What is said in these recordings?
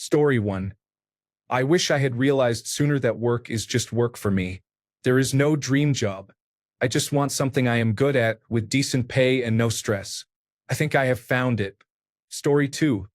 Story 1. I wish I had realized sooner that work is just work for me. There is no dream job. I just want something I am good at, with decent pay and no stress. I think I have found it. Story 2.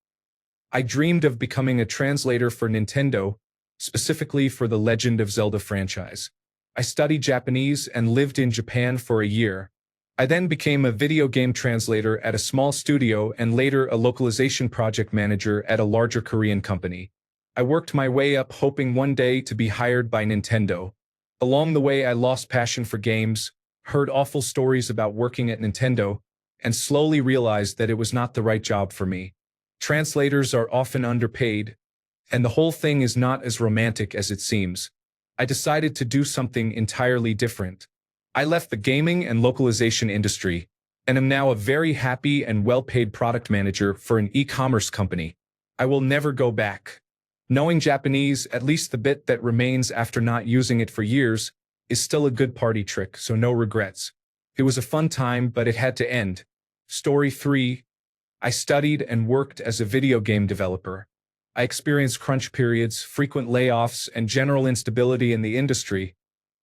I dreamed of becoming a translator for Nintendo, specifically for the Legend of Zelda franchise. I studied Japanese and lived in Japan for a year. I then became a video game translator at a small studio and later a localization project manager at a larger Korean company. I worked my way up, hoping one day to be hired by Nintendo. Along the way, I lost passion for games, heard awful stories about working at Nintendo, and slowly realized that it was not the right job for me. Translators are often underpaid, and the whole thing is not as romantic as it seems. I decided to do something entirely different. I left the gaming and localization industry, and am now a very happy and well-paid product manager for an e-commerce company. I will never go back. Knowing Japanese, at least the bit that remains after not using it for years, is still a good party trick, so no regrets. It was a fun time, but it had to end. Story 3. I studied and worked as a video game developer. I experienced crunch periods, frequent layoffs, and general instability in the industry,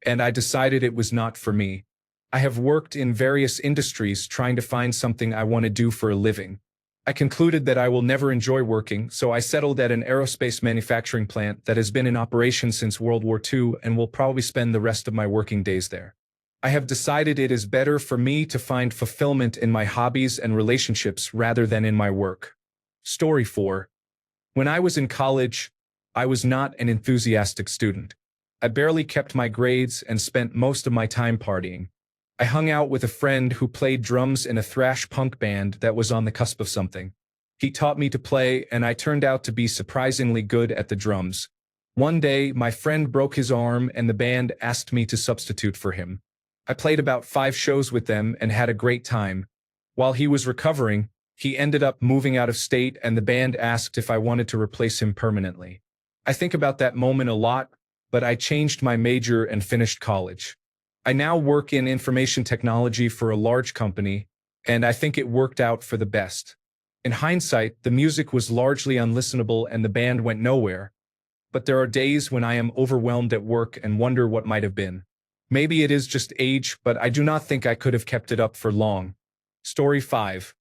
and I decided it was not for me. I have worked in various industries trying to find something I want to do for a living. I concluded that I will never enjoy working, so I settled at an aerospace manufacturing plant that has been in operation since World War II and will probably spend the rest of my working days there. I have decided it is better for me to find fulfillment in my hobbies and relationships rather than in my work. Story 4. When I was in college, I was not an enthusiastic student. I barely kept my grades and spent most of my time partying. I hung out with a friend who played drums in a thrash punk band that was on the cusp of something. He taught me to play, and I turned out to be surprisingly good at the drums. One day, my friend broke his arm and the band asked me to substitute for him. I played about 5 shows with them and had a great time. While he was recovering, he ended up moving out of state and the band asked if I wanted to replace him permanently. I think about that moment a lot, but I changed my major and finished college. I now work in information technology for a large company, and I think it worked out for the best. In hindsight, the music was largely unlistenable and the band went nowhere. But there are days when I am overwhelmed at work and wonder what might have been. Maybe it is just age, but I do not think I could have kept it up for long. Story 5.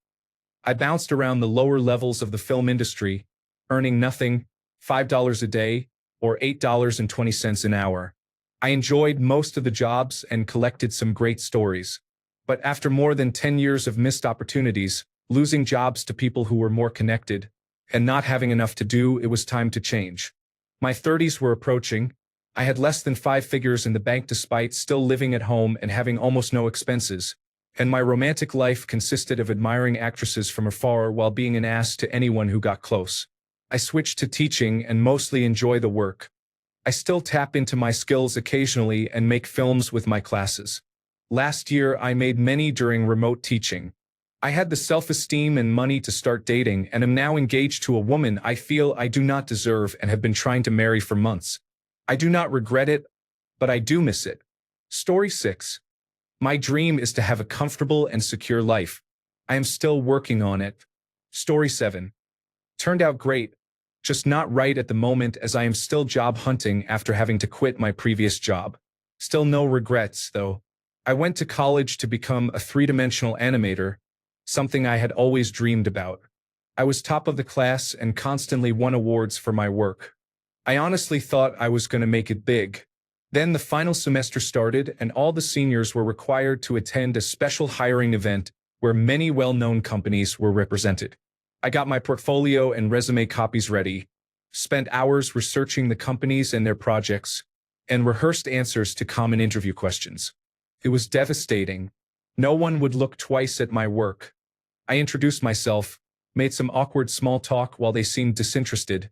I bounced around the lower levels of the film industry, earning nothing, $5 a day, or $8.20 an hour. I enjoyed most of the jobs and collected some great stories. But after more than 10 years of missed opportunities, losing jobs to people who were more connected, and not having enough to do, it was time to change. My 30s were approaching. I had less than 5 figures in the bank despite still living at home and having almost no expenses, and my romantic life consisted of admiring actresses from afar while being an ass to anyone who got close. I switched to teaching and mostly enjoy the work. I still tap into my skills occasionally and make films with my classes. Last year, I made many during remote teaching. I had the self-esteem and money to start dating and am now engaged to a woman I feel I do not deserve and have been trying to marry for months. I do not regret it, but I do miss it. Story 6. My dream is to have a comfortable and secure life. I am still working on it. Story 7. Turned out great, just not right at the moment as I am still job hunting after having to quit my previous job. Still no regrets, though. I went to college to become a 3-dimensional animator, something I had always dreamed about. I was top of the class and constantly won awards for my work. I honestly thought I was going to make it big. Then the final semester started and all the seniors were required to attend a special hiring event where many well-known companies were represented. I got my portfolio and resume copies ready, spent hours researching the companies and their projects, and rehearsed answers to common interview questions. It was devastating. No one would look twice at my work. I introduced myself, made some awkward small talk while they seemed disinterested,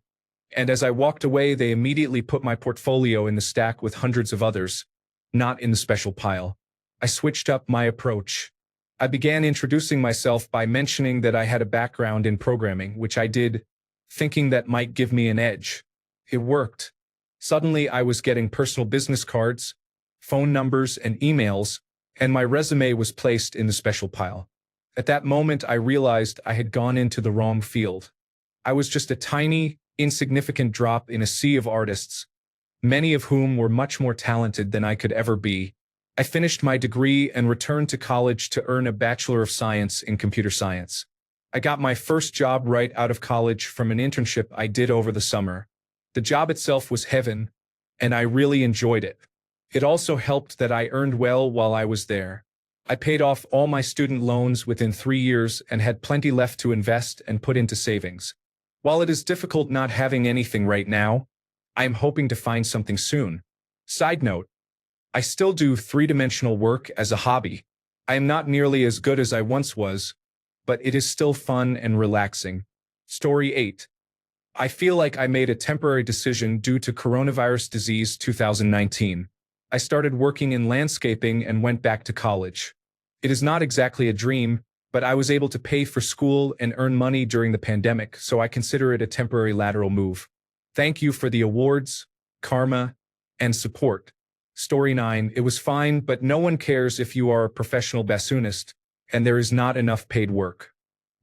and as I walked away, they immediately put my portfolio in the stack with hundreds of others, not in the special pile. I switched up my approach. I began introducing myself by mentioning that I had a background in programming, which I did, thinking that might give me an edge. It worked. Suddenly, I was getting personal business cards, phone numbers, and emails, and my resume was placed in the special pile. At that moment, I realized I had gone into the wrong field. I was just a tiny, insignificant drop in a sea of artists, many of whom were much more talented than I could ever be. I finished my degree and returned to college to earn a Bachelor of Science in Computer Science. I got my first job right out of college from an internship I did over the summer. The job itself was heaven, and I really enjoyed it. It also helped that I earned well while I was there. I paid off all my student loans within 3 years and had plenty left to invest and put into savings. While it is difficult not having anything right now, I am hoping to find something soon. Side note, I still do three-dimensional work as a hobby. I am not nearly as good as I once was, but it is still fun and relaxing. Story 8. I feel like I made a temporary decision due to coronavirus disease 2019. I started working in landscaping and went back to college. It is not exactly a dream, but I was able to pay for school and earn money during the pandemic, so I consider it a temporary lateral move. Thank you for the awards, karma, and support. Story 9. It was fine, but no one cares if you are a professional bassoonist, and there is not enough paid work.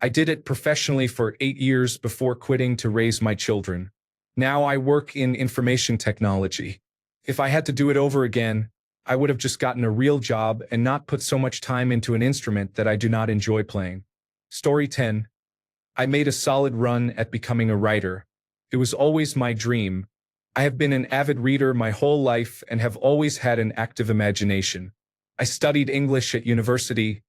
I did it professionally for 8 years before quitting to raise my children. Now I work in information technology. If I had to do it over again, I would have just gotten a real job and not put so much time into an instrument that I do not enjoy playing. Story 10. I made a solid run at becoming a writer. It was always my dream. I have been an avid reader my whole life and have always had an active imagination. I studied English at university,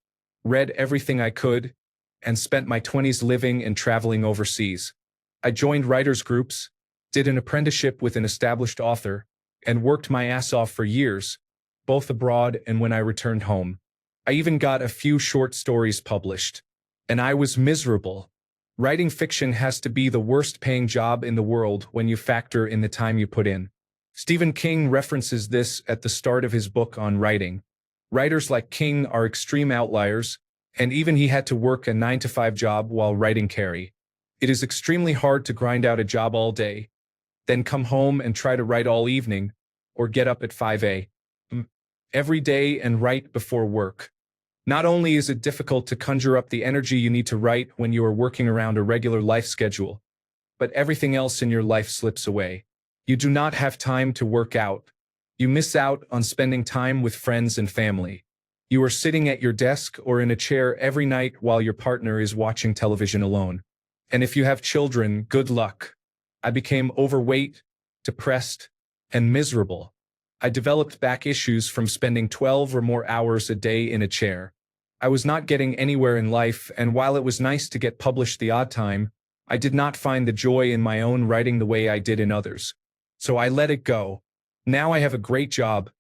read everything I could, and spent my 20s living and traveling overseas. I joined writers' groups, did an apprenticeship with an established author, and worked my ass off for years, both abroad and when I returned home. I even got a few short stories published. And I was miserable. Writing fiction has to be the worst-paying job in the world when you factor in the time you put in. Stephen King references this at the start of his book on writing. Writers like King are extreme outliers, and even he had to work a 9-to-5 job while writing Carrie. It is extremely hard to grind out a job all day, then come home and try to write all evening, or get up at 5 a.m. every day and write before work. Not only is it difficult to conjure up the energy you need to write when you are working around a regular life schedule, but everything else in your life slips away. You do not have time to work out. You miss out on spending time with friends and family. You are sitting at your desk or in a chair every night while your partner is watching television alone. And if you have children, good luck. I became overweight, depressed, and miserable. I developed back issues from spending 12 or more hours a day in a chair. I was not getting anywhere in life, and while it was nice to get published the odd time, I did not find the joy in my own writing the way I did in others. So I let it go. Now I have a great job,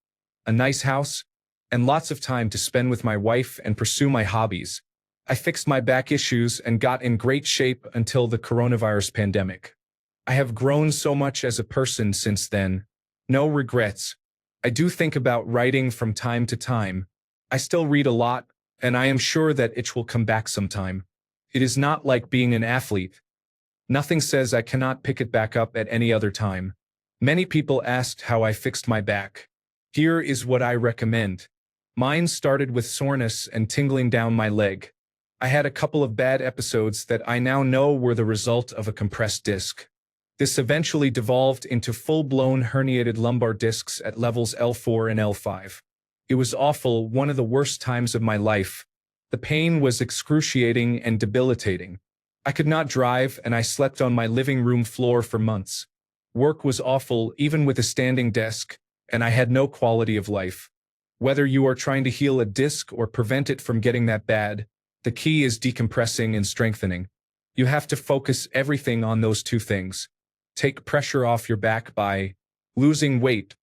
a nice house, and lots of time to spend with my wife and pursue my hobbies. I fixed my back issues and got in great shape until the coronavirus pandemic. I have grown so much as a person since then. No regrets. I do think about writing from time to time. I still read a lot, and I am sure that itch will come back sometime. It is not like being an athlete. Nothing says I cannot pick it back up at any other time. Many people asked how I fixed my back. Here is what I recommend. Mine started with soreness and tingling down my leg. I had a couple of bad episodes that I now know were the result of a compressed disc. This eventually devolved into full-blown herniated lumbar discs at levels L4 and L5. It was awful, one of the worst times of my life. The pain was excruciating and debilitating. I could not drive, and I slept on my living room floor for months. Work was awful, even with a standing desk, and I had no quality of life. Whether you are trying to heal a disc or prevent it from getting that bad, the key is decompressing and strengthening. You have to focus everything on those two things. Take pressure off your back by losing weight.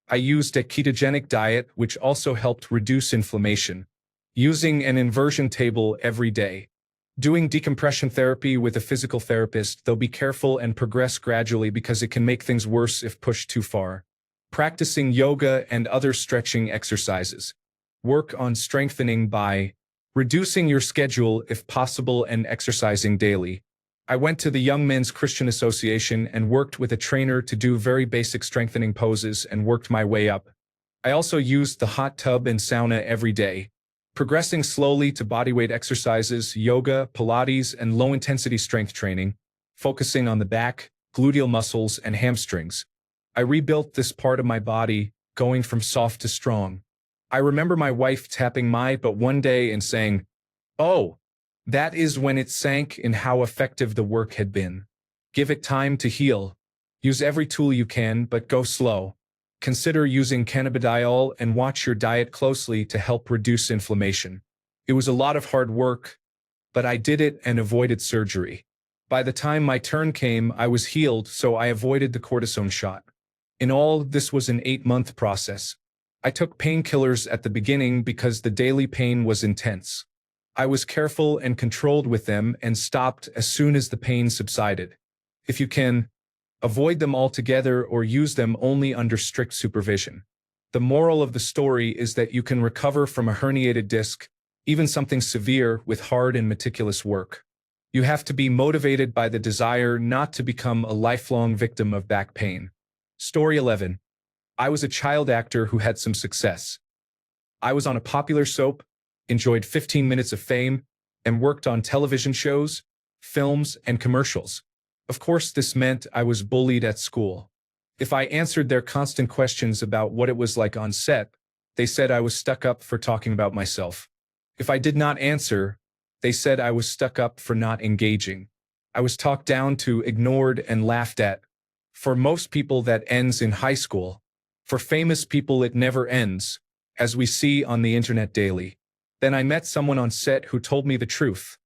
I used a ketogenic diet, which also helped reduce inflammation. Using an inversion table every day. Doing decompression therapy with a physical therapist, though be careful and progress gradually because it can make things worse if pushed too far. Practicing yoga and other stretching exercises. Work on strengthening by reducing your schedule if possible and exercising daily. I went to the Young Men's Christian Association and worked with a trainer to do very basic strengthening poses and worked my way up. I also used the hot tub and sauna every day. Progressing slowly to bodyweight exercises, yoga, Pilates, and low-intensity strength training, focusing on the back, gluteal muscles, and hamstrings. I rebuilt this part of my body, going from soft to strong. I remember my wife tapping my butt one day and saying, "Oh, that is when it sank in how effective the work had been. Give it time to heal. Use every tool you can, but go slow. Consider using cannabidiol and watch your diet closely to help reduce inflammation." It was a lot of hard work, but I did it and avoided surgery. By the time my turn came, I was healed, so I avoided the cortisone shot. In all, this was an 8-month process. I took painkillers at the beginning because the daily pain was intense. I was careful and controlled with them and stopped as soon as the pain subsided. If you can, avoid them altogether or use them only under strict supervision. The moral of the story is that you can recover from a herniated disc, even something severe, with hard and meticulous work. You have to be motivated by the desire not to become a lifelong victim of back pain. Story 11. I was a child actor who had some success. I was on a popular soap, enjoyed 15 minutes of fame, and worked on television shows, films, and commercials. Of course, this meant I was bullied at school. If I answered their constant questions about what it was like on set, they said I was stuck up for talking about myself. If I did not answer, they said I was stuck up for not engaging. I was talked down to, ignored, and laughed at. For most people, that ends in high school. For famous people, it never ends, as we see on the internet daily. Then I met someone on set who told me the truth.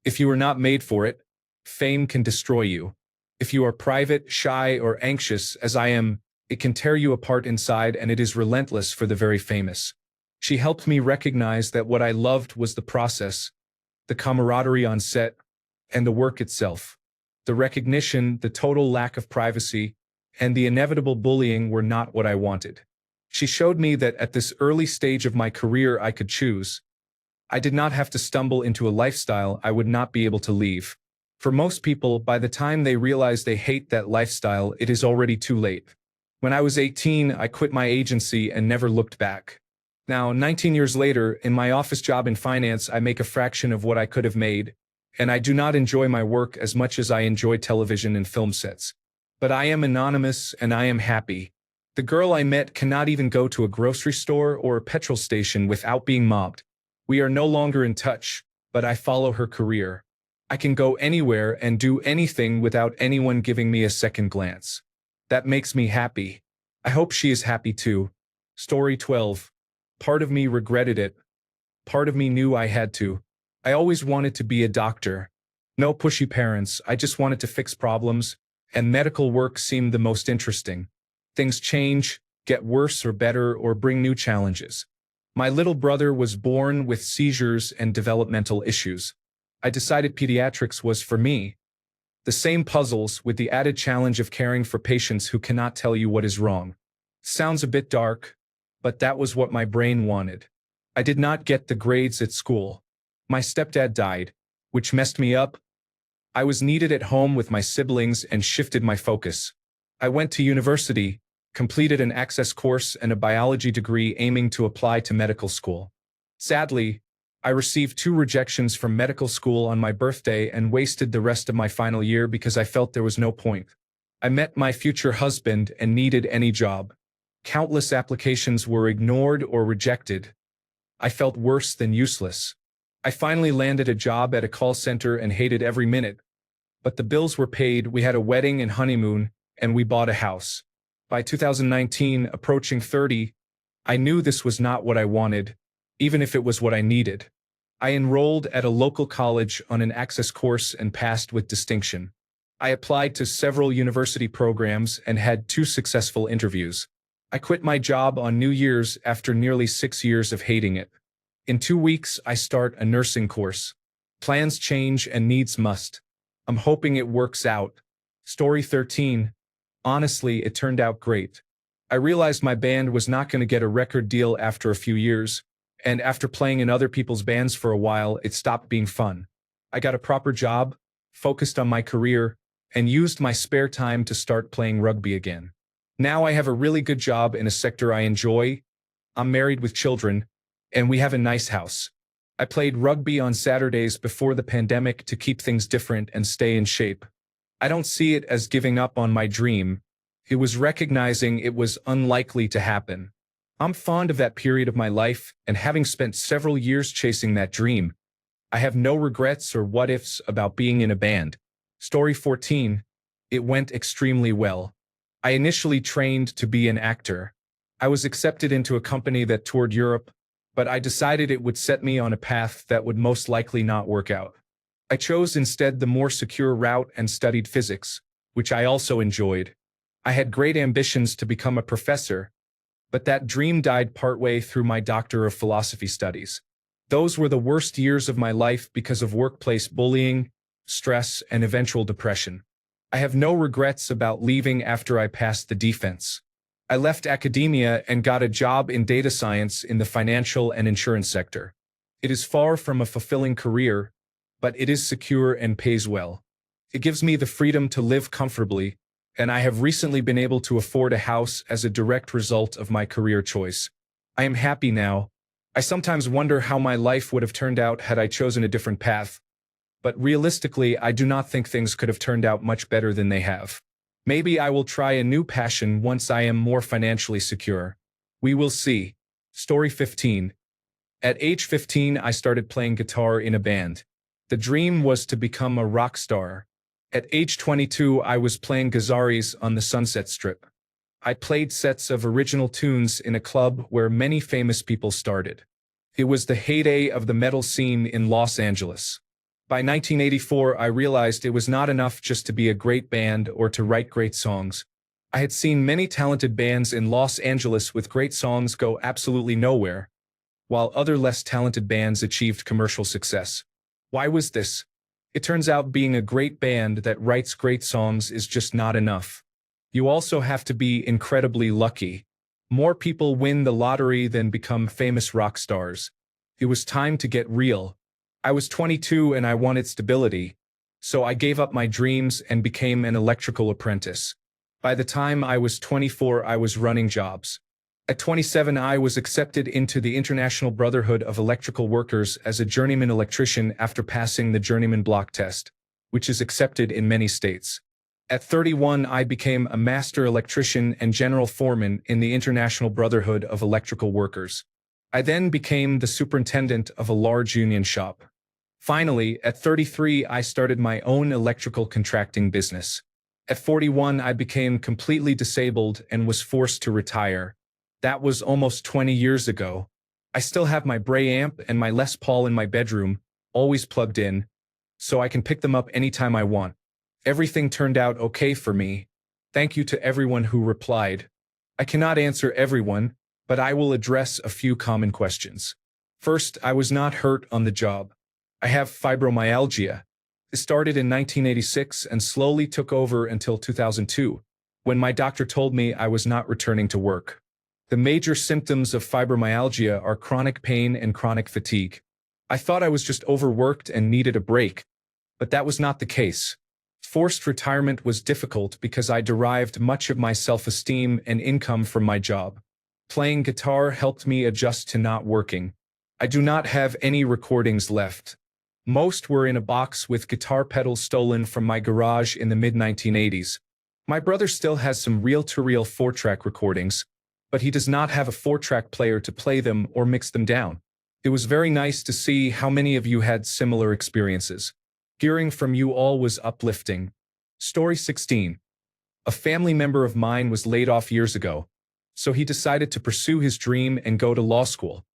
If you are not made for it, fame can destroy you. If you are private, shy, or anxious, as I am, it can tear you apart inside, and it is relentless for the very famous. She helped me recognize that what I loved was the process, the camaraderie on set, and the work itself. The recognition, the total lack of privacy, and the inevitable bullying were not what I wanted. She showed me that at this early stage of my career I could choose. I did not have to stumble into a lifestyle I would not be able to leave. For most people, by the time they realize they hate that lifestyle, it is already too late. When I was 18, I quit my agency and never looked back. Now, 19 years later, in my office job in finance, I make a fraction of what I could have made, and I do not enjoy my work as much as I enjoy television and film sets. But I am anonymous and I am happy. The girl I met cannot even go to a grocery store or a petrol station without being mobbed. We are no longer in touch, but I follow her career. I can go anywhere and do anything without anyone giving me a second glance. That makes me happy. I hope she is happy too. Story 12. Part of me regretted it. Part of me knew I had to. I always wanted to be a doctor. No pushy parents, I just wanted to fix problems, and medical work seemed the most interesting. Things change, get worse or better, or bring new challenges. My little brother was born with seizures and developmental issues. I decided pediatrics was for me. The same puzzles with the added challenge of caring for patients who cannot tell you what is wrong. Sounds a bit dark, but that was what my brain wanted. I did not get the grades at school. My stepdad died, which messed me up. I was needed at home with my siblings and shifted my focus. I went to university, completed an access course and a biology degree aiming to apply to medical school. Sadly, I received 2 rejections from medical school on my birthday and wasted the rest of my final year because I felt there was no point. I met my future husband and needed any job. Countless applications were ignored or rejected. I felt worse than useless. I finally landed a job at a call center and hated every minute. But the bills were paid, we had a wedding and honeymoon, and we bought a house. By 2019, approaching 30, I knew this was not what I wanted, even if it was what I needed. I enrolled at a local college on an access course and passed with distinction. I applied to several university programs and had 2 successful interviews. I quit my job on New Year's after nearly 6 years of hating it. In 2 weeks, I start a nursing course. Plans change and needs must. I'm hoping it works out. Story 13. Honestly, it turned out great. I realized my band was not going to get a record deal after a few years, and after playing in other people's bands for a while, it stopped being fun. I got a proper job, focused on my career, and used my spare time to start playing rugby again. Now I have a really good job in a sector I enjoy. I'm married with children, and we have a nice house. I played rugby on Saturdays before the pandemic to keep things different and stay in shape. I don't see it as giving up on my dream. It was recognizing it was unlikely to happen. I'm fond of that period of my life, and having spent several years chasing that dream, I have no regrets or what-ifs about being in a band. Story 14. It went extremely well. I initially trained to be an actor. I was accepted into a company that toured Europe, but I decided it would set me on a path that would most likely not work out. I chose instead the more secure route and studied physics, which I also enjoyed. I had great ambitions to become a professor, but that dream died partway through my Doctor of Philosophy studies. Those were the worst years of my life because of workplace bullying, stress, and eventual depression. I have no regrets about leaving after I passed the defense. I left academia and got a job in data science in the financial and insurance sector. It is far from a fulfilling career, but it is secure and pays well. It gives me the freedom to live comfortably, and I have recently been able to afford a house as a direct result of my career choice. I am happy now. I sometimes wonder how my life would have turned out had I chosen a different path, but realistically, I do not think things could have turned out much better than they have. Maybe I will try a new passion once I am more financially secure. We will see. Story 15. At age 15, I started playing guitar in a band. The dream was to become a rock star. At age 22, I was playing Gazaris on the Sunset Strip. I played sets of original tunes in a club where many famous people started. It was the heyday of the metal scene in Los Angeles. By 1984, I realized it was not enough just to be a great band or to write great songs. I had seen many talented bands in Los Angeles with great songs go absolutely nowhere, while other less talented bands achieved commercial success. Why was this? It turns out being a great band that writes great songs is just not enough. You also have to be incredibly lucky. More people win the lottery than become famous rock stars. It was time to get real. I was 22 and I wanted stability, so I gave up my dreams and became an electrical apprentice. By the time I was 24, I was running jobs. At 27, I was accepted into the International Brotherhood of Electrical Workers as a journeyman electrician after passing the journeyman block test, which is accepted in many states. At 31, I became a master electrician and general foreman in the International Brotherhood of Electrical Workers. I then became the superintendent of a large union shop. Finally, at 33, I started my own electrical contracting business. At 41, I became completely disabled and was forced to retire. That was almost 20 years ago. I still have my Bray amp and my Les Paul in my bedroom, always plugged in, so I can pick them up anytime I want. Everything turned out okay for me. Thank you to everyone who replied. I cannot answer everyone, but I will address a few common questions. First, I was not hurt on the job. I have fibromyalgia. It started in 1986 and slowly took over until 2002, when my doctor told me I was not returning to work. The major symptoms of fibromyalgia are chronic pain and chronic fatigue. I thought I was just overworked and needed a break, but that was not the case. Forced retirement was difficult because I derived much of my self-esteem and income from my job. Playing guitar helped me adjust to not working. I do not have any recordings left. Most were in a box with guitar pedals stolen from my garage in the mid-1980s. My brother still has some reel-to-reel 4-track recordings, but he does not have a 4-track player to play them or mix them down. It was very nice to see how many of you had similar experiences. Hearing from you all was uplifting. Story 16. A family member of mine was laid off years ago, so he decided to pursue his dream and go to law school.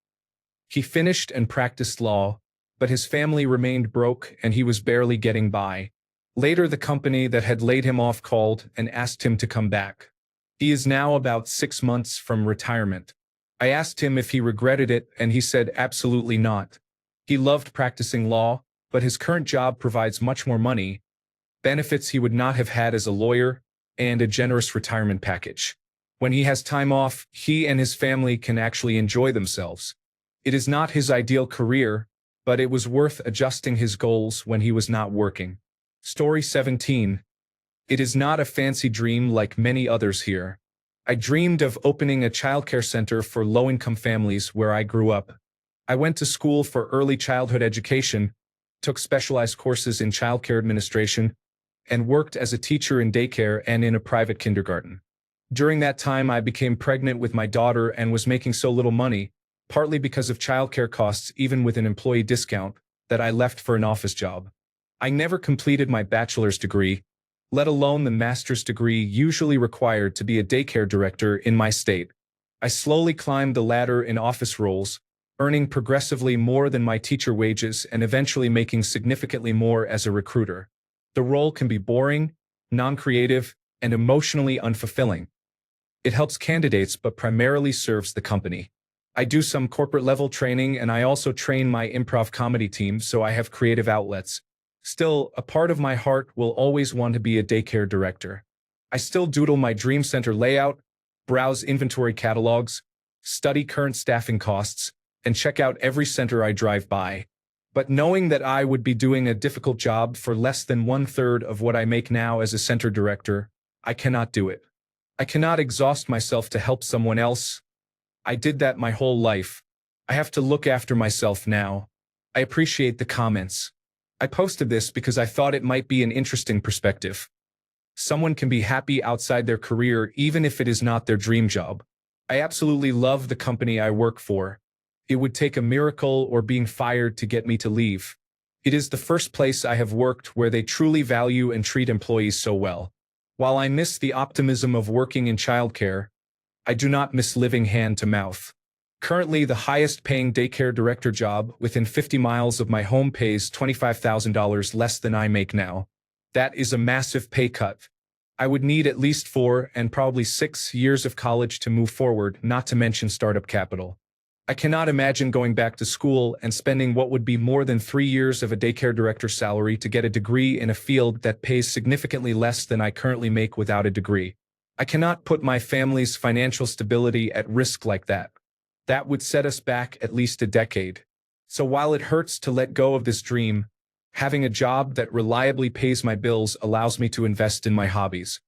He finished and practiced law, but his family remained broke and he was barely getting by. Later, the company that had laid him off called and asked him to come back. He is now about 6 months from retirement. I asked him if he regretted it, and he said absolutely not. He loved practicing law, but his current job provides much more money, benefits he would not have had as a lawyer, and a generous retirement package. When he has time off, he and his family can actually enjoy themselves. It is not his ideal career, but it was worth adjusting his goals when he was not working. Story 17. It is not a fancy dream like many others here. I dreamed of opening a childcare center for low-income families where I grew up. I went to school for early childhood education, took specialized courses in childcare administration, and worked as a teacher in daycare and in a private kindergarten. During that time, I became pregnant with my daughter and was making so little money, partly because of childcare costs even with an employee discount, that I left for an office job. I never completed my bachelor's degree, let alone the master's degree usually required to be a daycare director in my state. I slowly climbed the ladder in office roles, earning progressively more than my teacher wages and eventually making significantly more as a recruiter. The role can be boring, non-creative, and emotionally unfulfilling. It helps candidates but primarily serves the company. I do some corporate-level training and I also train my improv comedy team, so I have creative outlets. Still, a part of my heart will always want to be a daycare director. I still doodle my dream center layout, browse inventory catalogs, study current staffing costs, and check out every center I drive by. But knowing that I would be doing a difficult job for less than 1/3 of what I make now as a center director, I cannot do it. I cannot exhaust myself to help someone else. I did that my whole life. I have to look after myself now. I appreciate the comments. I posted this because I thought it might be an interesting perspective. Someone can be happy outside their career even if it is not their dream job. I absolutely love the company I work for. It would take a miracle or being fired to get me to leave. It is the first place I have worked where they truly value and treat employees so well. While I miss the optimism of working in childcare, I do not miss living hand to mouth. Currently, the highest paying daycare director job within 50 miles of my home pays $25,000 less than I make now. That is a massive pay cut. I would need at least 4 and probably 6 years of college to move forward, not to mention startup capital. I cannot imagine going back to school and spending what would be more than 3 years of a daycare director salary to get a degree in a field that pays significantly less than I currently make without a degree. I cannot put my family's financial stability at risk like that. That would set us back at least a decade. So while it hurts to let go of this dream, having a job that reliably pays my bills allows me to invest in my hobbies.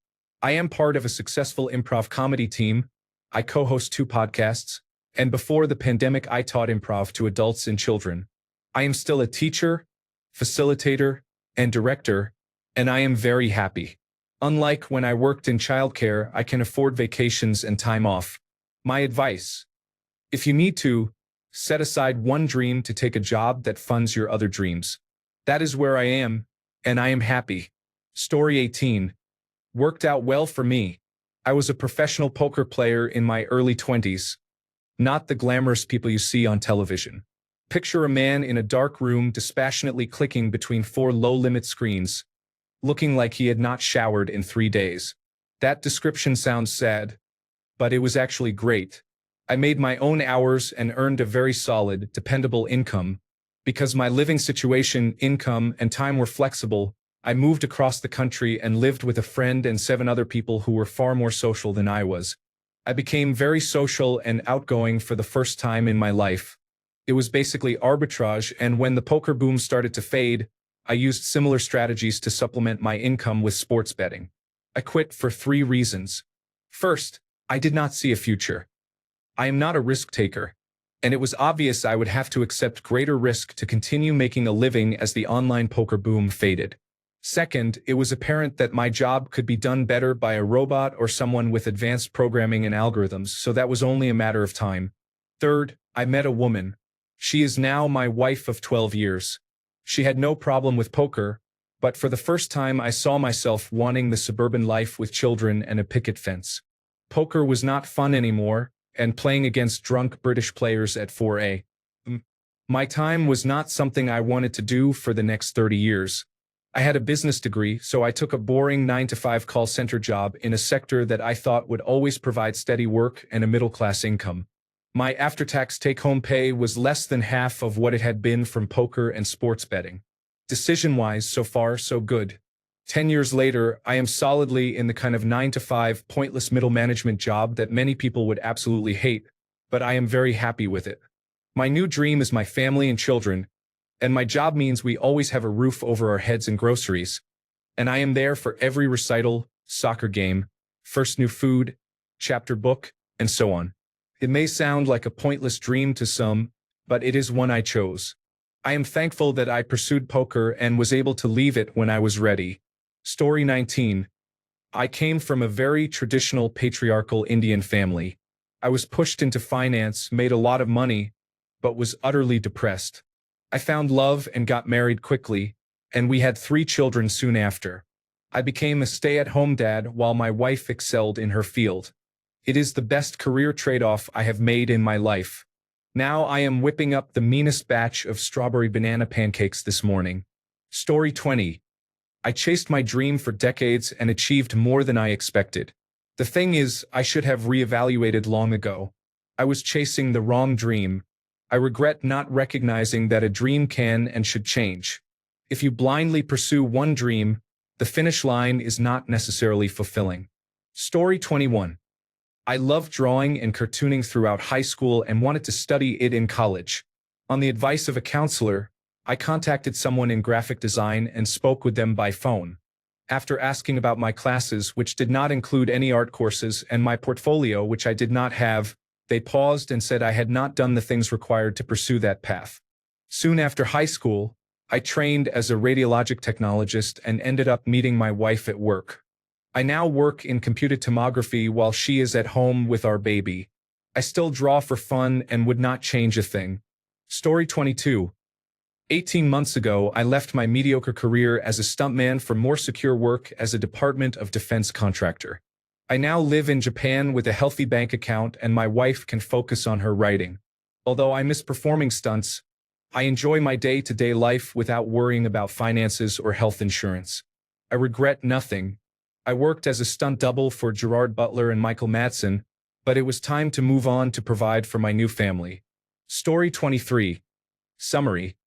I am part of a successful improv comedy team. I co-host 2 podcasts, and before the pandemic I taught improv to adults and children. I am still a teacher, facilitator, and director, and I am very happy. Unlike when I worked in childcare, I can afford vacations and time off. My advice: if you need to, set aside one dream to take a job that funds your other dreams. That is where I am, and I am happy. Story 18. Worked out well for me. I was a professional poker player in my early 20s. Not the glamorous people you see on television. Picture a man in a dark room dispassionately clicking between 4 low-limit screens, looking like he had not showered in 3 days. That description sounds sad, but it was actually great. I made my own hours and earned a very solid, dependable income. Because my living situation, income, and time were flexible, I moved across the country and lived with a friend and 7 other people who were far more social than I was. I became very social and outgoing for the first time in my life. It was basically arbitrage, and when the poker boom started to fade, I used similar strategies to supplement my income with sports betting. I quit for 3 reasons. First, I did not see a future. I am not a risk taker, and it was obvious I would have to accept greater risk to continue making a living as the online poker boom faded. Second, it was apparent that my job could be done better by a robot or someone with advanced programming and algorithms, so that was only a matter of time. Third, I met a woman. She is now my wife of 12 years. She had no problem with poker, but for the first time I saw myself wanting the suburban life with children and a picket fence. Poker was not fun anymore, and playing against drunk British players at 4 a.m. My time was not something I wanted to do for the next 30 years. I had a business degree, so I took a boring 9-to-5 call center job in a sector that I thought would always provide steady work and a middle-class income. My after-tax take-home pay was less than half of what it had been from poker and sports betting. Decision-wise, so far, so good. 10 years later, I am solidly in the kind of 9-to-5 pointless middle management job that many people would absolutely hate, but I am very happy with it. My new dream is my family and children, and my job means we always have a roof over our heads and groceries. And I am there for every recital, soccer game, first new food, chapter book, and so on. It may sound like a pointless dream to some, but it is one I chose. I am thankful that I pursued poker and was able to leave it when I was ready. Story 19. I came from a very traditional patriarchal Indian family. I was pushed into finance, made a lot of money, but was utterly depressed. I found love and got married quickly, and we had 3 children soon after. I became a stay-at-home dad while my wife excelled in her field. It is the best career trade-off I have made in my life. Now I am whipping up the meanest batch of strawberry banana pancakes this morning. Story 20. I chased my dream for decades and achieved more than I expected. The thing is, I should have reevaluated long ago. I was chasing the wrong dream. I regret not recognizing that a dream can and should change. If you blindly pursue one dream, the finish line is not necessarily fulfilling. Story 21. I loved drawing and cartooning throughout high school and wanted to study it in college. On the advice of a counselor, I contacted someone in graphic design and spoke with them by phone. After asking about my classes, which did not include any art courses, and my portfolio, which I did not have, they paused and said I had not done the things required to pursue that path. Soon after high school, I trained as a radiologic technologist and ended up meeting my wife at work. I now work in computed tomography while she is at home with our baby. I still draw for fun and would not change a thing. Story 22. 18 months ago, I left my mediocre career as a stuntman for more secure work as a Department of Defense contractor. I now live in Japan with a healthy bank account and my wife can focus on her writing. Although I miss performing stunts, I enjoy my day-to-day life without worrying about finances or health insurance. I regret nothing. I worked as a stunt double for Gerard Butler and Michael Madsen, but it was time to move on to provide for my new family. Story 23. Summary.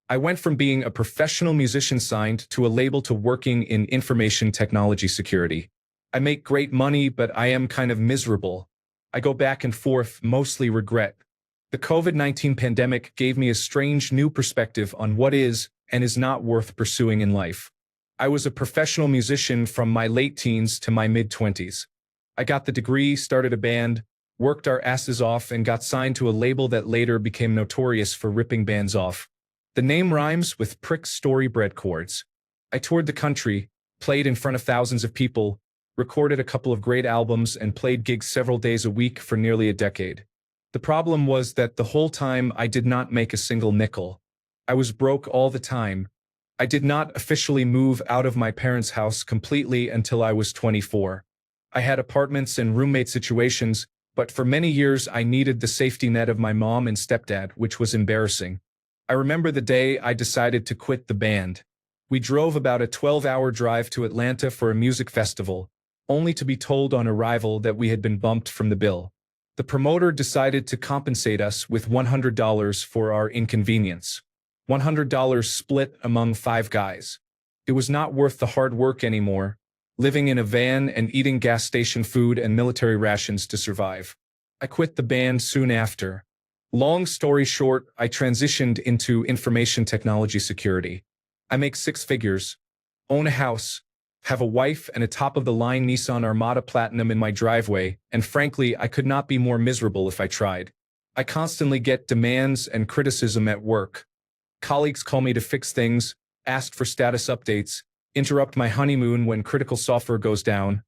I went from being a professional musician signed to a label to working in information technology security. I make great money, but I am kind of miserable. I go back and forth, mostly regret. The COVID-19 pandemic gave me a strange new perspective on what is and is not worth pursuing in life. I was a professional musician from my late teens to my mid-20s. I got the degree, started a band, worked our asses off, and got signed to a label that later became notorious for ripping bands off. The name rhymes with prick story bread chords. I toured the country, played in front of thousands of people, recorded a couple of great albums, and played gigs several days a week for nearly a decade. The problem was that the whole time I did not make a single nickel. I was broke all the time. I did not officially move out of my parents' house completely until I was 24. I had apartments and roommate situations, but for many years I needed the safety net of my mom and stepdad, which was embarrassing. I remember the day I decided to quit the band. We drove about a 12-hour drive to Atlanta for a music festival, only to be told on arrival that we had been bumped from the bill. The promoter decided to compensate us with $100 for our inconvenience. $100 split among 5 guys. It was not worth the hard work anymore, living in a van and eating gas station food and military rations to survive. I quit the band soon after. Long story short, I transitioned into information technology security. I make 6 figures, own a house, have a wife and a top-of-the-line Nissan Armada Platinum in my driveway, and frankly, I could not be more miserable if I tried. I constantly get demands and criticism at work. Colleagues call me to fix things, ask for status updates, interrupt my honeymoon when critical software goes down,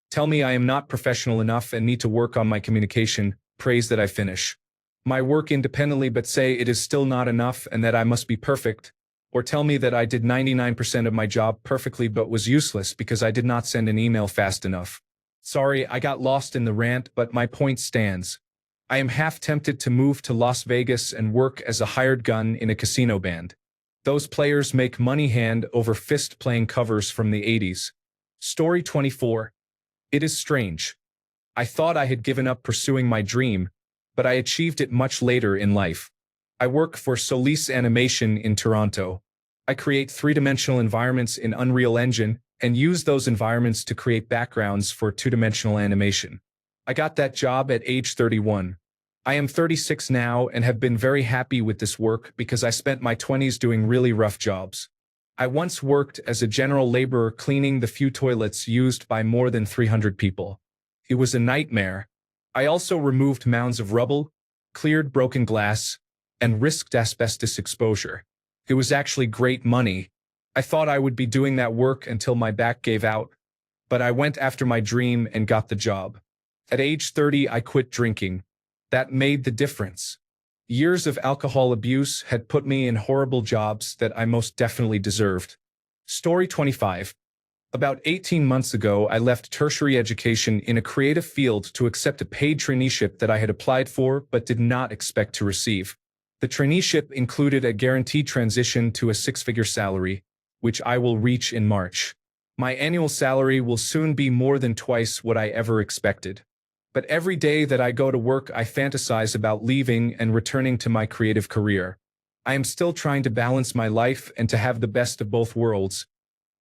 tell me I am not professional enough and need to work on my communication, praise that I finish my work independently but say it is still not enough and that I must be perfect, or tell me that I did 99% of my job perfectly but was useless because I did not send an email fast enough. Sorry, I got lost in the rant, but my point stands. I am half tempted to move to Las Vegas and work as a hired gun in a casino band. Those players make money hand over fist playing covers from the 80s. Story 24. It is strange. I thought I had given up pursuing my dream, but I achieved it much later in life. I work for Solis Animation in Toronto. I create 3-dimensional environments in Unreal Engine and use those environments to create backgrounds for 2-dimensional animation. I got that job at age 31. I am 36 now and have been very happy with this work because I spent my 20s doing really rough jobs. I once worked as a general laborer cleaning the few toilets used by more than 300 people. It was a nightmare. I also removed mounds of rubble, cleared broken glass, and risked asbestos exposure. It was actually great money. I thought I would be doing that work until my back gave out, but I went after my dream and got the job. At age 30, I quit drinking. That made the difference. Years of alcohol abuse had put me in horrible jobs that I most definitely deserved. Story 25. About 18 months ago, I left tertiary education in a creative field to accept a paid traineeship that I had applied for but did not expect to receive. The traineeship included a guaranteed transition to a six-figure salary, which I will reach in March. My annual salary will soon be more than twice what I ever expected. But every day that I go to work, I fantasize about leaving and returning to my creative career. I am still trying to balance my life and to have the best of both worlds,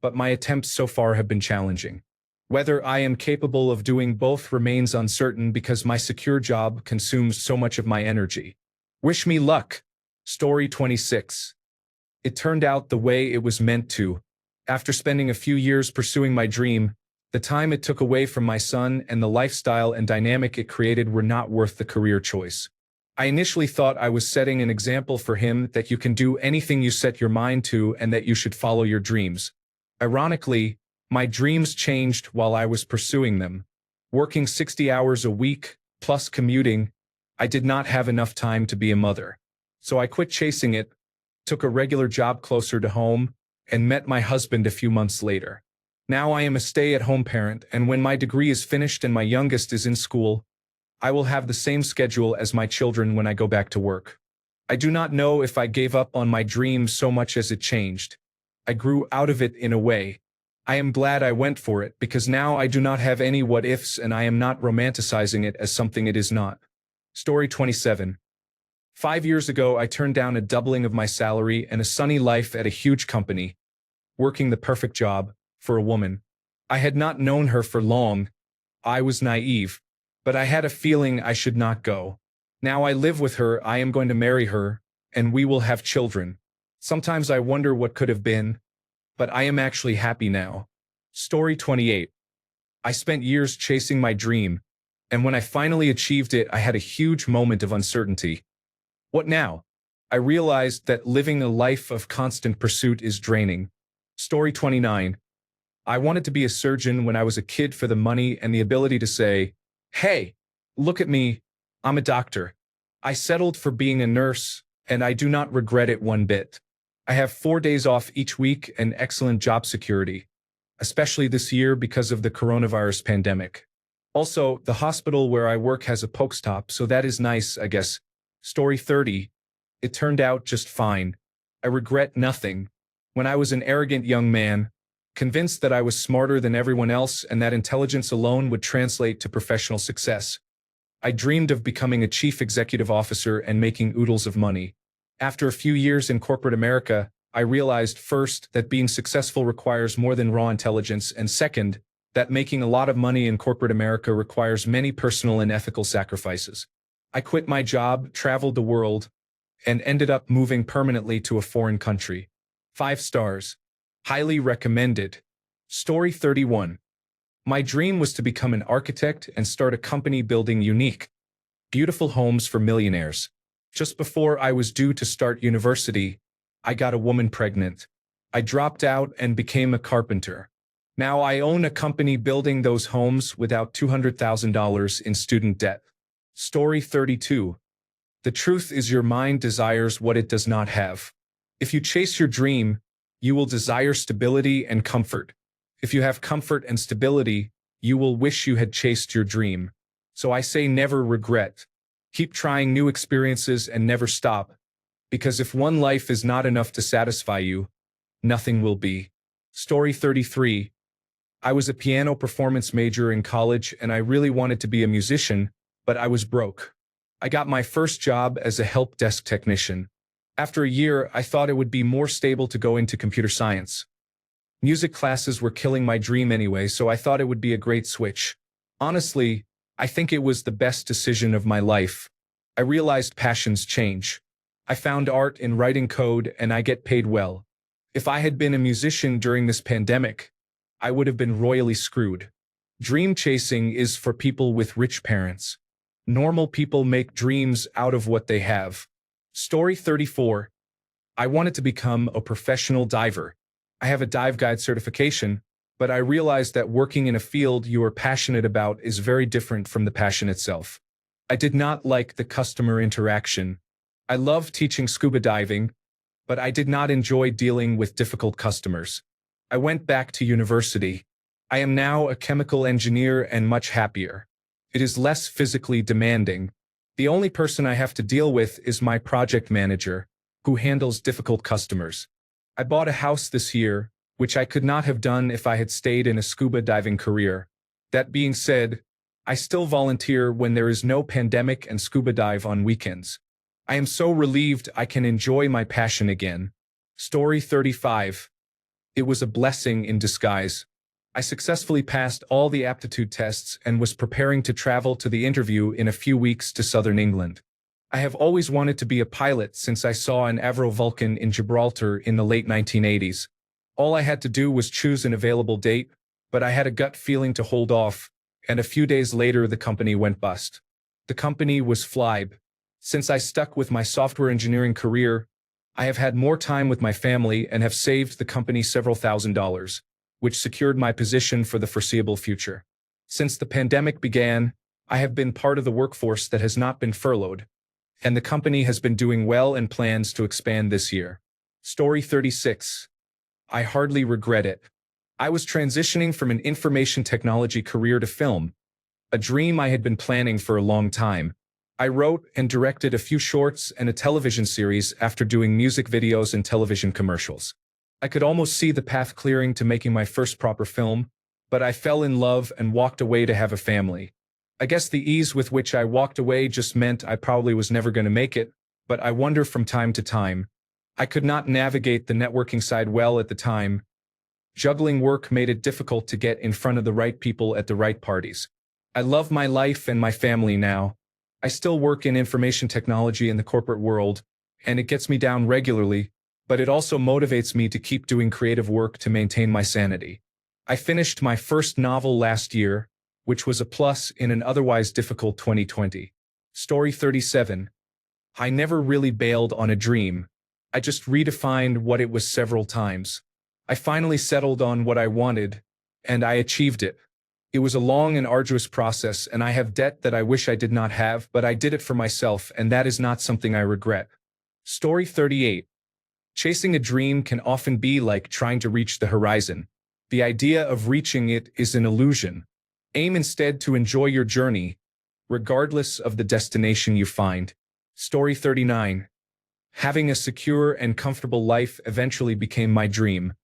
but my attempts so far have been challenging. Whether I am capable of doing both remains uncertain because my secure job consumes so much of my energy. Wish me luck. Story 26. It turned out the way it was meant to. After spending a few years pursuing my dream, the time it took away from my son and the lifestyle and dynamic it created were not worth the career choice. I initially thought I was setting an example for him that you can do anything you set your mind to and that you should follow your dreams. Ironically, my dreams changed while I was pursuing them. Working 60 hours a week, plus commuting, I did not have enough time to be a mother. So I quit chasing it, took a regular job closer to home, and met my husband a few months later. Now I am a stay-at-home parent, and when my degree is finished and my youngest is in school, I will have the same schedule as my children when I go back to work. I do not know if I gave up on my dream so much as it changed. I grew out of it in a way. I am glad I went for it because now I do not have any what-ifs and I am not romanticizing it as something it is not. Story 27. 5 years ago, I turned down a doubling of my salary and a sunny life at a huge company, working the perfect job for a woman. I had not known her for long. I was naive, but I had a feeling I should not go. Now I live with her, I am going to marry her, and we will have children. Sometimes I wonder what could have been, but I am actually happy now. Story 28. I spent years chasing my dream, and when I finally achieved it, I had a huge moment of uncertainty. What now? I realized that living a life of constant pursuit is draining. Story 29. I wanted to be a surgeon when I was a kid for the money and the ability to say, "Hey, look at me, I'm a doctor." I settled for being a nurse, and I do not regret it one bit. I have 4 days off each week and excellent job security, especially this year because of the coronavirus pandemic. Also, the hospital where I work has a Pokestop, so that is nice, I guess. Story 30. It turned out just fine. I regret nothing. When I was an arrogant young man, convinced that I was smarter than everyone else and that intelligence alone would translate to professional success, I dreamed of becoming a chief executive officer and making oodles of money. After a few years in corporate America, I realized first that being successful requires more than raw intelligence, and second, that making a lot of money in corporate America requires many personal and ethical sacrifices. I quit my job, traveled the world, and ended up moving permanently to a foreign country. 5 stars. Highly recommended. Story 31. My dream was to become an architect and start a company building unique, beautiful homes for millionaires. Just before I was due to start university, I got a woman pregnant. I dropped out and became a carpenter. Now I own a company building those homes without $200,000 in student debt. Story 32. The truth is your mind desires what it does not have. If you chase your dream, you will desire stability and comfort. If you have comfort and stability, you will wish you had chased your dream. So I say never regret. Keep trying new experiences and never stop. Because if one life is not enough to satisfy you, nothing will be. Story 33. I was a piano performance major in college and I really wanted to be a musician, but I was broke. I got my first job as a help desk technician. After a year, I thought it would be more stable to go into computer science. Music classes were killing my dream anyway, so I thought it would be a great switch. Honestly, I think it was the best decision of my life. I realized passions change. I found art in writing code and I get paid well. If I had been a musician during this pandemic, I would have been royally screwed. Dream chasing is for people with rich parents. Normal people make dreams out of what they have. Story 34. I wanted to become a professional diver. I have a dive guide certification, but I realized that working in a field you are passionate about is very different from the passion itself. I did not like the customer interaction. I loved teaching scuba diving, but I did not enjoy dealing with difficult customers. I went back to university. I am now a chemical engineer and much happier. It is less physically demanding. The only person I have to deal with is my project manager, who handles difficult customers. I bought a house this year, which I could not have done if I had stayed in a scuba diving career. That being said, I still volunteer when there is no pandemic and scuba dive on weekends. I am so relieved I can enjoy my passion again. Story 35. It was a blessing in disguise. I successfully passed all the aptitude tests and was preparing to travel to the interview in a few weeks to southern England. I have always wanted to be a pilot since I saw an Avro Vulcan in Gibraltar in the late 1980s. All I had to do was choose an available date, but I had a gut feeling to hold off, and a few days later the company went bust. The company was Flybe. Since I stuck with my software engineering career, I have had more time with my family and have saved the company several $1,000s, which secured my position for the foreseeable future. Since the pandemic began, I have been part of the workforce that has not been furloughed, and the company has been doing well and plans to expand this year. Story 36. I hardly regret it. I was transitioning from an information technology career to film, a dream I had been planning for a long time. I wrote and directed a few shorts and a television series after doing music videos and television commercials. I could almost see the path clearing to making my first proper film, but I fell in love and walked away to have a family. I guess the ease with which I walked away just meant I probably was never going to make it, but I wonder from time to time. I could not navigate the networking side well at the time. Juggling work made it difficult to get in front of the right people at the right parties. I love my life and my family now. I still work in information technology in the corporate world, and it gets me down regularly, but it also motivates me to keep doing creative work to maintain my sanity. I finished my first novel last year, which was a plus in an otherwise difficult 2020. Story 37. I never really bailed on a dream. I just redefined what it was several times. I finally settled on what I wanted, and I achieved it. It was a long and arduous process, and I have debt that I wish I did not have, but I did it for myself, and that is not something I regret. Story 38. Chasing a dream can often be like trying to reach the horizon. The idea of reaching it is an illusion. Aim instead to enjoy your journey, regardless of the destination you find. Story 39. Having a secure and comfortable life eventually became my dream.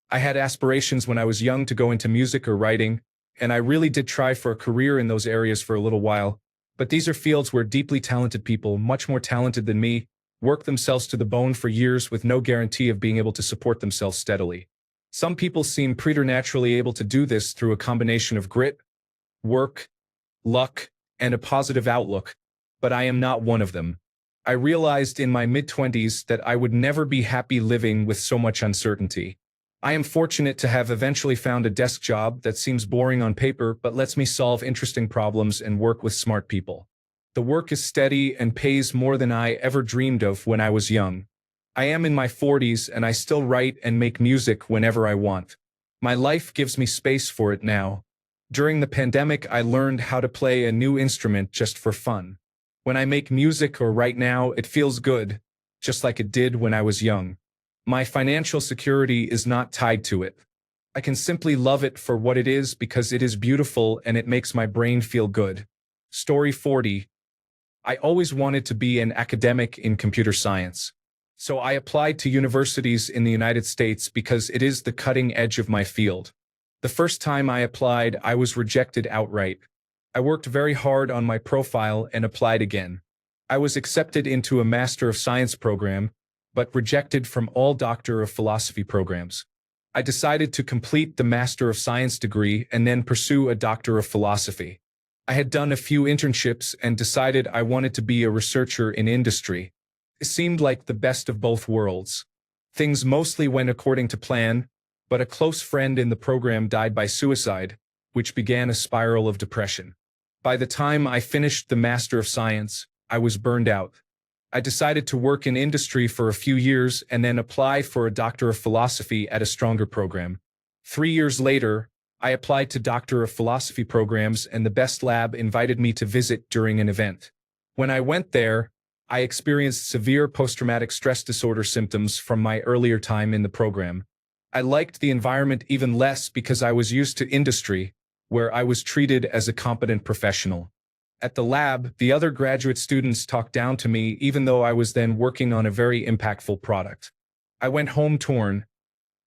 I had aspirations when I was young to go into music or writing, and I really did try for a career in those areas for a little while, but these are fields where deeply talented people, much more talented than me, work themselves to the bone for years with no guarantee of being able to support themselves steadily. Some people seem preternaturally able to do this through a combination of grit, work, luck, and a positive outlook, but I am not one of them. I realized in my mid-20s that I would never be happy living with so much uncertainty. I am fortunate to have eventually found a desk job that seems boring on paper but lets me solve interesting problems and work with smart people. The work is steady and pays more than I ever dreamed of when I was young. I am in my 40s and I still write and make music whenever I want. My life gives me space for it now. During the pandemic, I learned how to play a new instrument just for fun. When I make music or write now, it feels good, just like it did when I was young. My financial security is not tied to it. I can simply love it for what it is because it is beautiful and it makes my brain feel good. Story 40. I always wanted to be an academic in computer science. So I applied to universities in the United States because it is the cutting edge of my field. The first time I applied, I was rejected outright. I worked very hard on my profile and applied again. I was accepted into a Master of Science program, but rejected from all Doctor of Philosophy programs. I decided to complete the Master of Science degree and then pursue a Doctor of Philosophy. I had done a few internships and decided I wanted to be a researcher in industry. It seemed like the best of both worlds. Things mostly went according to plan, but a close friend in the program died by suicide, which began a spiral of depression. By the time I finished the Master of Science, I was burned out. I decided to work in industry for a few years and then apply for a Doctor of Philosophy at a stronger program. 3 years later, I applied to Doctor of Philosophy programs and the best lab invited me to visit during an event. When I went there, I experienced severe post-traumatic stress disorder symptoms from my earlier time in the program. I liked the environment even less because I was used to industry, where I was treated as a competent professional. At the lab, the other graduate students talked down to me even though I was then working on a very impactful product. I went home torn.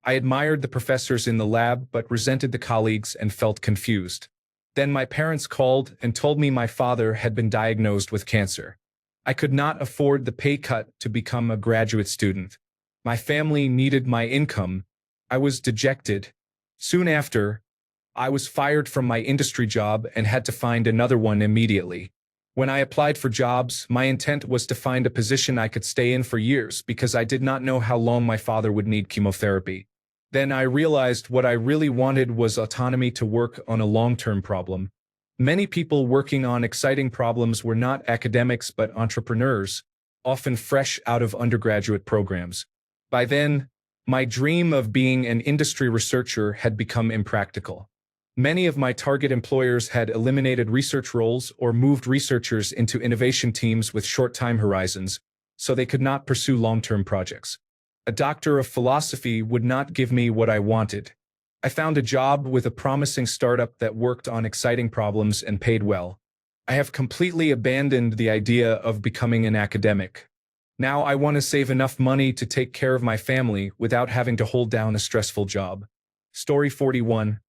I admired the professors in the lab but resented the colleagues and felt confused. Then my parents called and told me my father had been diagnosed with cancer. I could not afford the pay cut to become a graduate student. My family needed my income. I was dejected. Soon after, I was fired from my industry job and had to find another one immediately. When I applied for jobs, my intent was to find a position I could stay in for years because I did not know how long my father would need chemotherapy. Then I realized what I really wanted was autonomy to work on a long-term problem. Many people working on exciting problems were not academics but entrepreneurs, often fresh out of undergraduate programs. By then, my dream of being an industry researcher had become impractical. Many of my target employers had eliminated research roles or moved researchers into innovation teams with short time horizons, so they could not pursue long-term projects. A Doctor of Philosophy would not give me what I wanted. I found a job with a promising startup that worked on exciting problems and paid well. I have completely abandoned the idea of becoming an academic. Now I want to save enough money to take care of my family without having to hold down a stressful job. Story 41.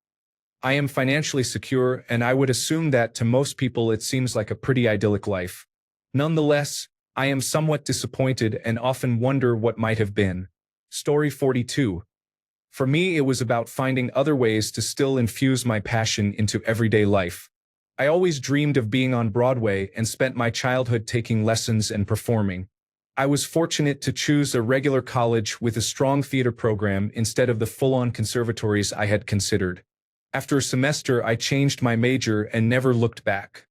I am financially secure, and I would assume that to most people it seems like a pretty idyllic life. Nonetheless, I am somewhat disappointed and often wonder what might have been. Story 42. For me, it was about finding other ways to still infuse my passion into everyday life. I always dreamed of being on Broadway and spent my childhood taking lessons and performing. I was fortunate to choose a regular college with a strong theater program instead of the full-on conservatories I had considered. After a semester, I changed my major and never looked back.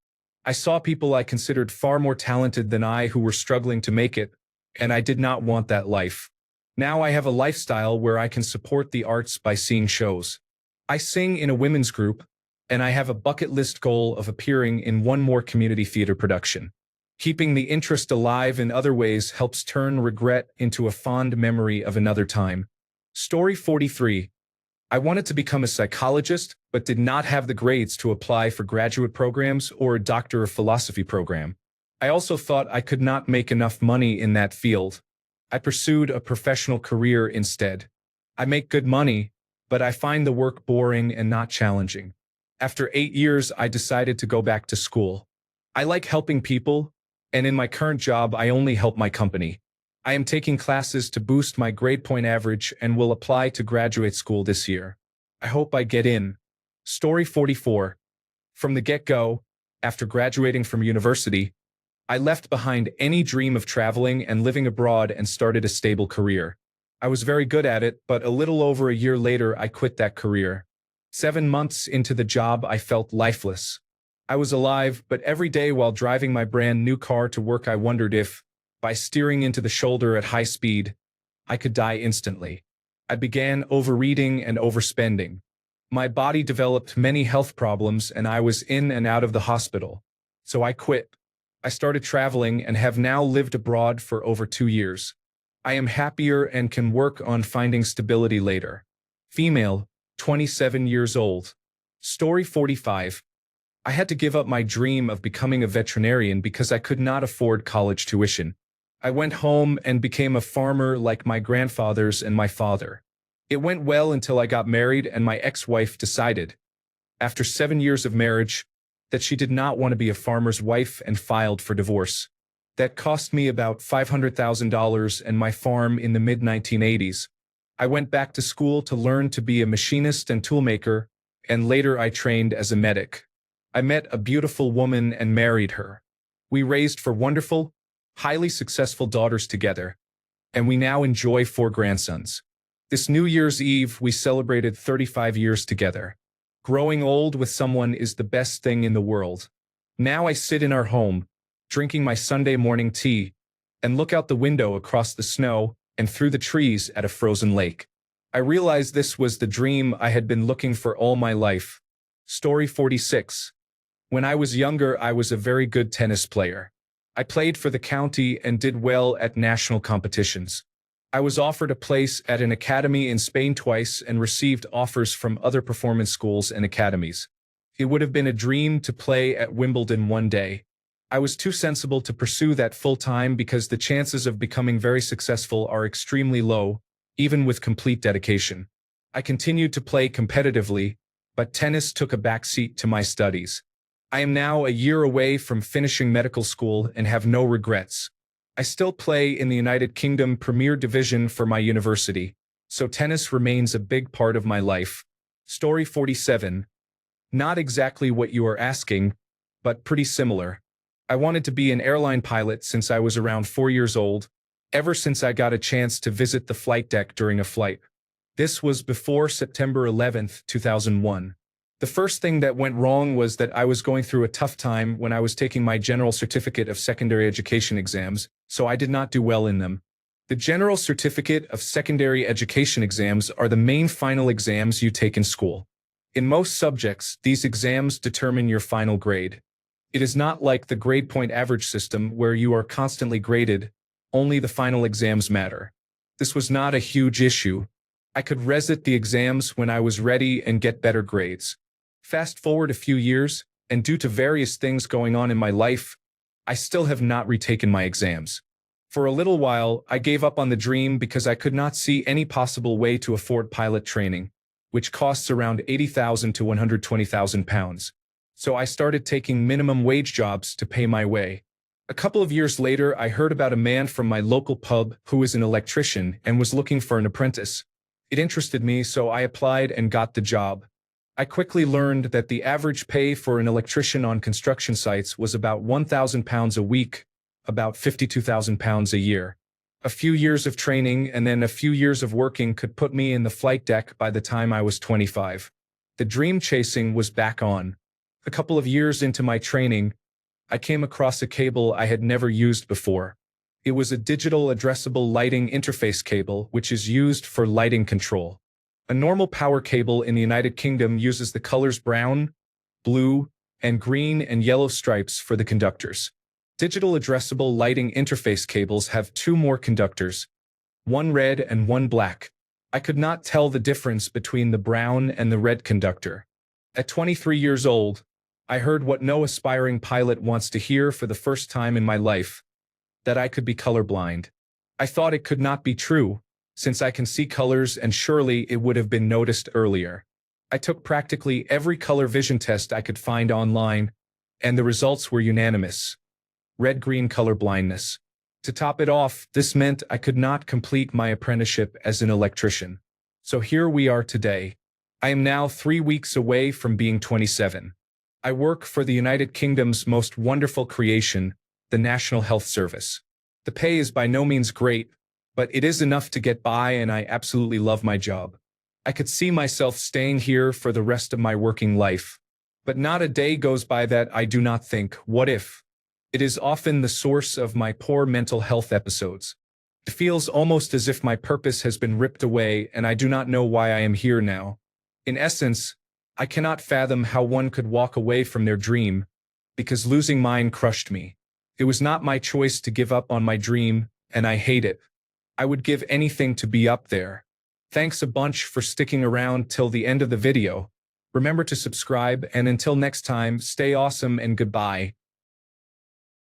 I saw people I considered far more talented than I who were struggling to make it, and I did not want that life. Now I have a lifestyle where I can support the arts by seeing shows. I sing in a women's group, and I have a bucket list goal of appearing in one more community theater production. Keeping the interest alive in other ways helps turn regret into a fond memory of another time. Story 43. I wanted to become a psychologist, but did not have the grades to apply for graduate programs or a Doctor of Philosophy program. I also thought I could not make enough money in that field. I pursued a professional career instead. I make good money, but I find the work boring and not challenging. After 8 years, I decided to go back to school. I like helping people, and in my current job, I only help my company. I am taking classes to boost my grade point average and will apply to graduate school this year. I hope I get in. Story 44. From the get-go, after graduating from university, I left behind any dream of traveling and living abroad and started a stable career. I was very good at it, but a little over a year later, I quit that career. 7 months into the job, I felt lifeless. I was alive, but every day while driving my brand new car to work, I wondered if, by steering into the shoulder at high speed, I could die instantly. I began overeating and overspending. My body developed many health problems and I was in and out of the hospital. So I quit. I started traveling and have now lived abroad for over 2 years. I am happier and can work on finding stability later. Female, 27 years old. Story 45. I had to give up my dream of becoming a veterinarian because I could not afford college tuition. I went home and became a farmer like my grandfathers and my father. It went well until I got married and my ex-wife decided, after 7 years of marriage, that she did not want to be a farmer's wife and filed for divorce. That cost me about $500,000 and my farm in the mid-1980s. I went back to school to learn to be a machinist and toolmaker, and later I trained as a medic. I met a beautiful woman and married her. We raised 4 wonderful, highly successful daughters together, and we now enjoy 4 grandsons. This New Year's Eve, we celebrated 35 years together. Growing old with someone is the best thing in the world. Now I sit in our home, drinking my Sunday morning tea, and look out the window across the snow and through the trees at a frozen lake. I realized this was the dream I had been looking for all my life. Story 46. When I was younger, I was a very good tennis player. I played for the county and did well at national competitions. I was offered a place at an academy in Spain twice and received offers from other performance schools and academies. It would have been a dream to play at Wimbledon one day. I was too sensible to pursue that full-time because the chances of becoming very successful are extremely low, even with complete dedication. I continued to play competitively, but tennis took a backseat to my studies. I am now a year away from finishing medical school and have no regrets. I still play in the United Kingdom Premier Division for my university, so tennis remains a big part of my life. Story 47. Not exactly what you are asking, but pretty similar. I wanted to be an airline pilot since I was around 4 years old, ever since I got a chance to visit the flight deck during a flight. This was before September 11th, 2001. The first thing that went wrong was that I was going through a tough time when I was taking my General Certificate of Secondary Education exams, so I did not do well in them. The General Certificate of Secondary Education exams are the main final exams you take in school. In most subjects, these exams determine your final grade. It is not like the grade point average system where you are constantly graded, only the final exams matter. This was not a huge issue. I could resit the exams when I was ready and get better grades. Fast forward a few years, and due to various things going on in my life, I still have not retaken my exams. For a little while, I gave up on the dream because I could not see any possible way to afford pilot training, which costs around £80,000 to £120,000. So I started taking minimum wage jobs to pay my way. A couple of years later, I heard about a man from my local pub who was an electrician and was looking for an apprentice. It interested me, so I applied and got the job. I quickly learned that the average pay for an electrician on construction sites was about £1,000 a week, about £52,000 a year. A few years of training and then a few years of working could put me in the flight deck by the time I was 25. The dream chasing was back on. A couple of years into my training, I came across a cable I had never used before. It was a digital addressable lighting interface cable, which is used for lighting control. A normal power cable in the United Kingdom uses the colors brown, blue, and green and yellow stripes for the conductors. Digital addressable lighting interface cables have two more conductors, one red and one black. I could not tell the difference between the brown and the red conductor. At 23 years old, I heard what no aspiring pilot wants to hear for the first time in my life, that I could be colorblind. I thought it could not be true, since I can see colors and surely it would have been noticed earlier. I took practically every color vision test I could find online, and the results were unanimous. Red-green color blindness. To top it off, this meant I could not complete my apprenticeship as an electrician. So here we are today. I am now 3 weeks away from being 27. I work for the United Kingdom's most wonderful creation, the National Health Service. The pay is by no means great, but it is enough to get by, and I absolutely love my job. I could see myself staying here for the rest of my working life. But not a day goes by that I do not think, what if? It is often the source of my poor mental health episodes. It feels almost as if my purpose has been ripped away and I do not know why I am here now. In essence, I cannot fathom how one could walk away from their dream, because losing mine crushed me. It was not my choice to give up on my dream, and I hate it. I would give anything to be up there. Thanks a bunch for sticking around till the end of the video. Remember to subscribe, and until next time, stay awesome and goodbye.